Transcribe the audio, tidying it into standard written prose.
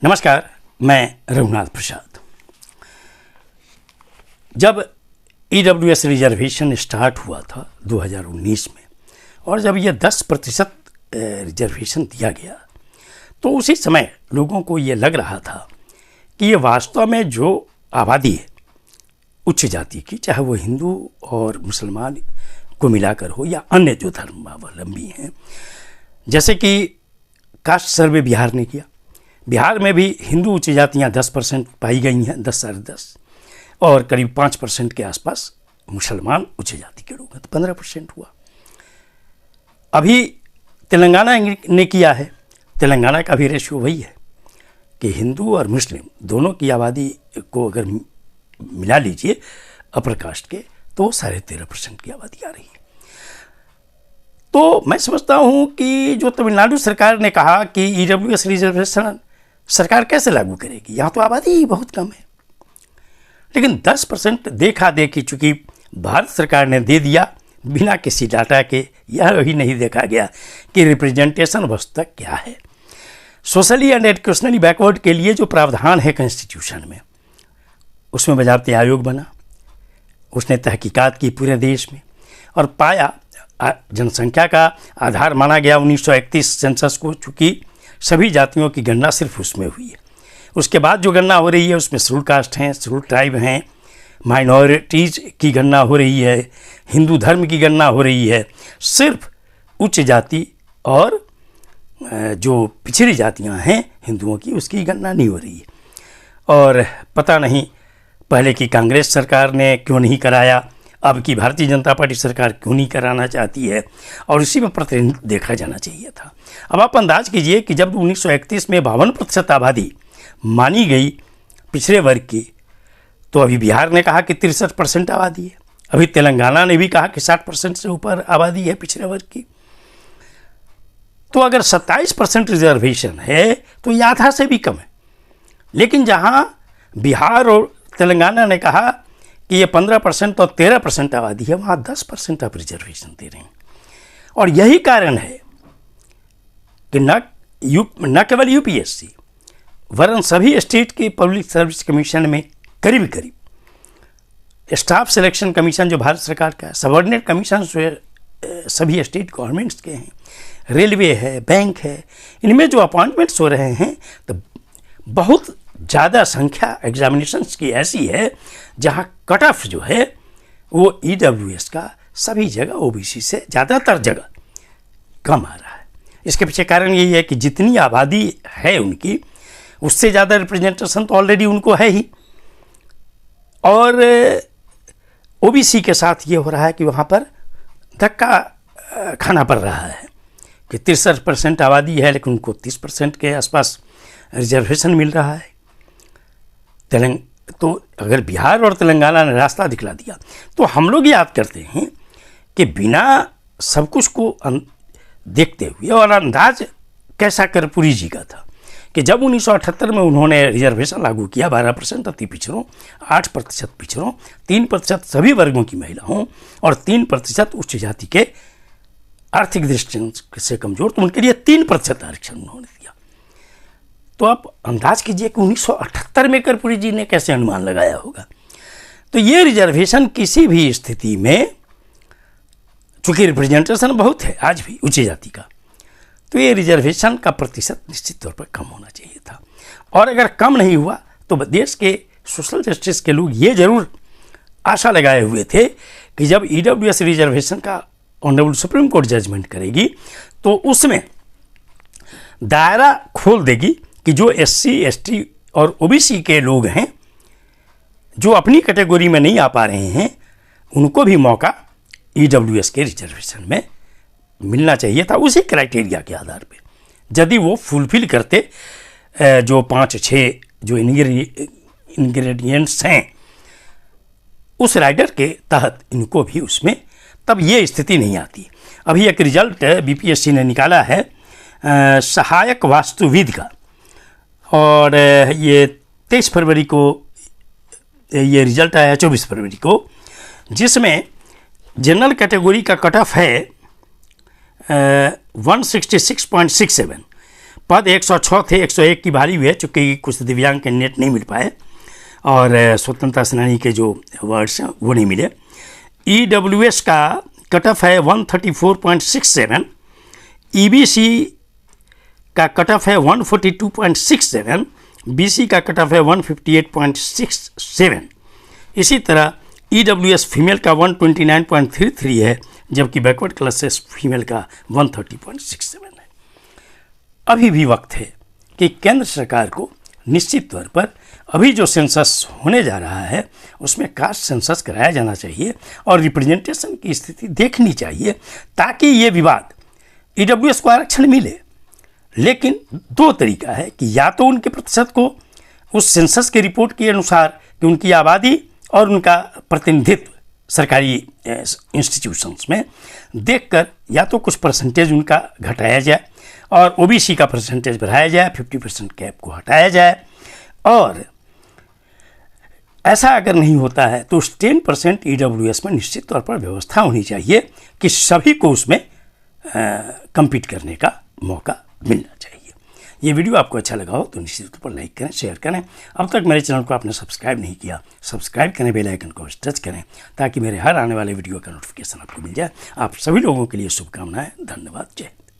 नमस्कार, मैं रघुनाथ प्रसाद। जब ईडब्ल्यूएस रिजर्वेशन स्टार्ट हुआ था 2019 में और जब ये 10% रिजर्वेशन दिया गया तो उसी समय लोगों को ये लग रहा था कि ये वास्तव में जो आबादी है उच्च जाति की, चाहे वो हिंदू और मुसलमान को मिलाकर हो या अन्य जो धर्मावलंबी हैं, जैसे कि कास्ट सर्वे बिहार ने किया। बिहार में भी हिंदू उच्च जातियाँ 10% पाई गई हैं, 10 साढ़े 10, और करीब 5% के आसपास मुसलमान उच्च जाति के लोग हैं, तो 15% हुआ। अभी तेलंगाना ने किया है। तेलंगाना का भी रेशियो वही है कि हिंदू और मुस्लिम दोनों की आबादी को अगर मिला लीजिए अपर कास्ट के तो 13.5% की आबादी आ रही है। तो मैं समझता हूँ कि जो तमिलनाडु सरकार ने कहा कि ईडब्ल्यूएस रिजर्वेशन सरकार कैसे लागू करेगी, यहाँ तो आबादी ही बहुत कम है, लेकिन 10% देखा देखी चूँकि भारत सरकार ने दे दिया बिना किसी डाटा के। यह भी नहीं देखा गया कि रिप्रेजेंटेशन वस्तुतः क्या है। सोशली एंड एजुकेशनली बैकवर्ड के लिए जो प्रावधान है कॉन्स्टिट्यूशन में, उसमें वजारती आयोग बना, उसने तहकीकात की पूरे देश में और पाया जनसंख्या का आधार माना गया 1931 सेंसस को, चूँकि सभी जातियों की गणना सिर्फ उसमें हुई है। उसके बाद जो गणना हो रही है उसमें शेड्यूल कास्ट हैं, शेड्यूल ट्राइब हैं, माइनॉरिटीज़ की गणना हो रही है, हिंदू धर्म की गणना हो रही है। सिर्फ उच्च जाति और जो पिछड़ी जातियां हैं हिंदुओं की, उसकी गणना नहीं हो रही है। और पता नहीं पहले की कांग्रेस सरकार ने क्यों नहीं कराया, अब की भारतीय जनता पार्टी सरकार क्यों नहीं कराना चाहती है, और इसी में प्रतिनिधित्व देखा जाना चाहिए था। अब आप अंदाज कीजिए कि जब 1931 में 52% आबादी मानी गई पिछड़े वर्ग की, तो अभी बिहार ने कहा कि 63% आबादी है, अभी तेलंगाना ने भी कहा कि 60% से ऊपर आबादी है पिछड़े वर्ग की। तो अगर 27% रिजर्वेशन है तो ये आधा से भी कम है। लेकिन जहां बिहार और तेलंगाना ने कहा कि ये 15% और 13% आबादी है, वहाँ 10% आप रिजर्वेशन दे रहे हैं। और यही कारण है कि न केवल यूपीएससी वरन सभी स्टेट के पब्लिक सर्विस कमीशन में करीब करीब स्टाफ सिलेक्शन कमीशन जो भारत सरकार का है, सबऑर्डिनेट कमीशन सभी स्टेट गवर्नमेंट्स के हैं, रेलवे है, बैंक है, इनमें जो अपॉइंटमेंट्स हो रहे हैं तो बहुत ज़्यादा संख्या एग्जामिनेशंस की ऐसी है जहां कट ऑफ जो है वो ईडब्ल्यूएस का सभी जगह ओबीसी से ज़्यादातर जगह कम आ रहा है। इसके पीछे कारण यही है कि जितनी आबादी है उनकी, उससे ज़्यादा रिप्रेजेंटेशन तो ऑलरेडी उनको है ही, और ओबीसी के साथ ये हो रहा है कि वहाँ पर धक्का खाना पड़ रहा है कि 63% आबादी है लेकिन उनको 30% के आसपास रिजर्वेशन मिल रहा है। तो अगर बिहार और तेलंगाना ने रास्ता दिखला दिया तो हम लोग याद करते हैं कि बिना सब कुछ को देखते हुए, और अंदाज कैसा कर्पूरी जी का था कि जब 1978 में उन्होंने रिजर्वेशन लागू किया 12% अति पिछड़ों, 8% पिछड़ों, 3% सभी वर्गों की महिलाओं और 3% उच्च जाति के आर्थिक दृष्टि से कमजोर, तो उनके लिए 3% आरक्षण उन्होंने दिया। तो आप अंदाज कीजिए कि 1978 में कर्पूरी जी ने कैसे अनुमान लगाया होगा। तो ये रिजर्वेशन किसी भी स्थिति में, चूंकि रिप्रेजेंटेशन बहुत है आज भी उच्च जाति का, तो ये रिजर्वेशन का प्रतिशत निश्चित तौर पर कम होना चाहिए था। और अगर कम नहीं हुआ तो देश के सोशल जस्टिस के लोग ये जरूर आशा लगाए हुए थे कि जब ईडब्ल्यूएस रिजर्वेशन का ऑनरेबल सुप्रीम कोर्ट जजमेंट करेगी तो उसमें दायरा खोल देगी कि जो एससी, एसटी और ओबीसी के लोग हैं जो अपनी कैटेगरी में नहीं आ पा रहे हैं, उनको भी मौका ईडब्ल्यूएस के रिजर्वेशन में मिलना चाहिए था, उसी क्राइटेरिया के आधार पे। यदि वो फुलफिल करते जो 5-6 जो इंग्रेडिएंट्स हैं उस राइडर के तहत इनको भी उसमें, तब ये स्थिति नहीं आती। अभी एक रिजल्ट बीपीएससी ने निकाला है सहायक वास्तुविद का, और ये 23 फरवरी को ये रिजल्ट आया, 24 फरवरी को, जिसमें जनरल कैटेगरी का कट ऑफ है 166.67, पद 106 थे, 101 की बहाली हुई है, चूँकि कुछ दिव्यांग कैंडिडेट नहीं मिल पाए और स्वतंत्रता सेनानी के जो वर्ड्स हैं वो नहीं मिले। EWS का कट ऑफ है 134.67, EBC का कट ऑफ है 142.67, BC का कट ऑफ है 158.67। इसी तरह EWS फीमेल का 129.33 है, जबकि बैकवर्ड क्लासेस फीमेल का 130.67 है। अभी भी वक्त है कि केंद्र सरकार को निश्चित तौर पर अभी जो सेंसस होने जा रहा है उसमें कास्ट सेंसस कराया जाना चाहिए और रिप्रेजेंटेशन की स्थिति देखनी चाहिए, ताकि ये विवाद EWS को आरक्षण मिले। लेकिन दो तरीका है कि या तो उनके प्रतिशत को उस सेंसस के रिपोर्ट के अनुसार कि उनकी आबादी और उनका प्रतिनिधित्व सरकारी इंस्टीट्यूशंस में देखकर या तो कुछ परसेंटेज उनका घटाया जाए और OBC का परसेंटेज बढ़ाया जाए, 50% कैप को हटाया जाए, और ऐसा अगर नहीं होता है तो उस 10% EWS में निश्चित तौर पर व्यवस्था होनी चाहिए कि सभी को उसमें कम्पीट करने का मौका मिलना चाहिए। ये वीडियो आपको अच्छा लगा हो तो निश्चित तौर पर लाइक करें, शेयर करें। अब तक मेरे चैनल को आपने सब्सक्राइब नहीं किया, सब्सक्राइब करें, बेल आइकन को टच करें, ताकि मेरे हर आने वाले वीडियो का नोटिफिकेशन आपको मिल जाए। आप सभी लोगों के लिए शुभकामनाएं। धन्यवाद। जय हिंद।